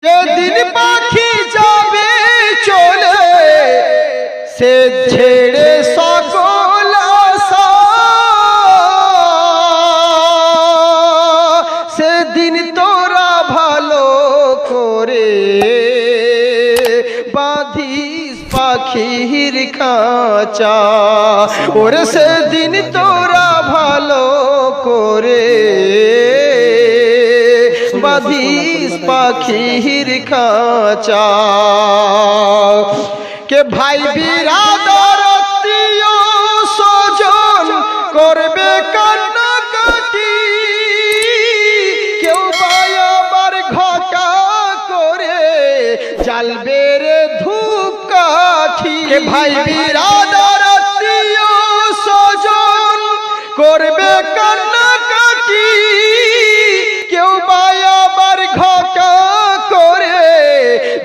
যেদিন পাখি যাবে চলে সে ছেড়ে সকল আশা, সেদিন তোরা ভালো করে বাঁধিস পাখির খাঁচা। ওরে সেদিন তোরা ভালো করে বাঁধিস পাখির খাঁচা। কে ভাই বিরাদর আত্মীয় স্বজন করবে কান্নাকাটি, কেউ আবার ঘটা করে জ্বালবে রে ধূপকাঠি। কে ভাই বিরাদর আত্মীয় স্বজন করবে কান্নাকাটি, কেউ আবার ঘটা করে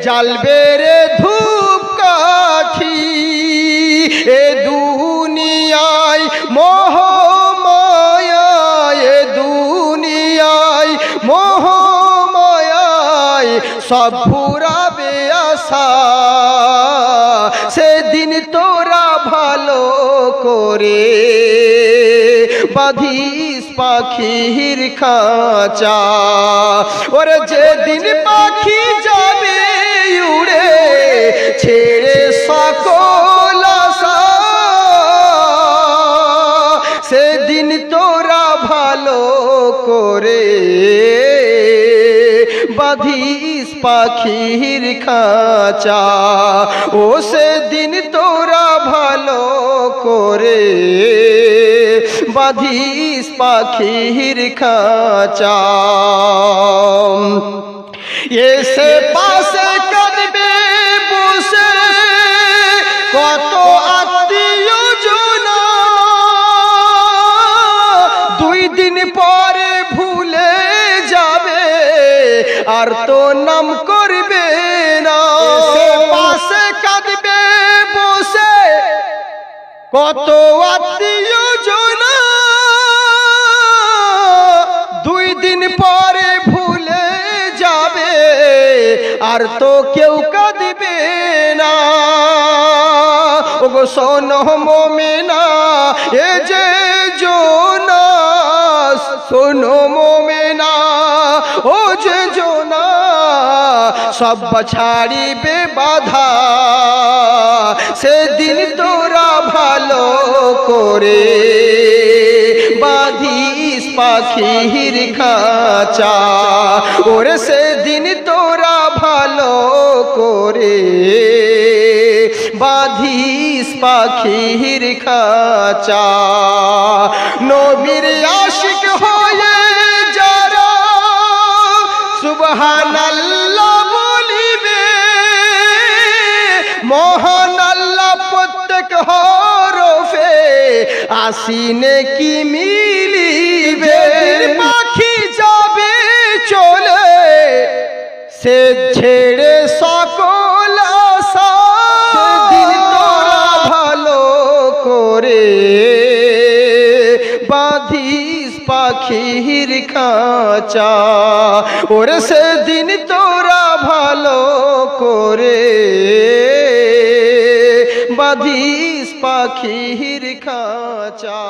জ্বালবে রে ধূপকাঠি। এ দুনিয়ায় মোহমায়ায়, এ দুনিয়ায় মোহমায়ায় সব ফুরাবে আশা, সেদিন তোরা ভালো করে বাঁধিস পাখির খাঁচা। ওরে যেদিন পাখি যাবে উড়ে ছেড়ে সকল আশা, সেদিন তোরা ভালো করে বাঁধিস পাখির খাঁচা। ও সেদিন তোরা ভালো করে বাঁধিস পাখির খাঁচা। এসে পাশে কাঁদবে বসে কত আত্মীয় জনা, দুই দিন পরে ভুলে যাবে আর তো নাম করবে না। এসে পাশে কাঁদবে বসে কত আত্মীয় জনা, দুই দিন পরে ভুলে যাবে আর তো কেউ কাঁদবে না। ওগো শোনো মোমেনা এ যে জোনাস, শোনো মোমেনা ও যে জোনাস, সব ছাড়িবে বাধা, সেদিন তোরা ভালো করে বাঁধিস পাখির খাঁচা। ওরে সেদিন তোরা ভালো করে বাঁধিস পাখির খাঁচা। নবীর আশিক হয়ে যারা সুবহানাল্লাহ বলিবে, মহান আল্লাহ প্রত্যেক হরফে আসিনে কি মিলিবে। পাখি যাবে চলে সে ছেড়ে সকল আশা, সেদিন তোরা ভালো করে বাঁধিস পাখির খাঁচা। ওরে সেদিন তোরা ভালো করে বাঁধিস পাখির খাঁচা।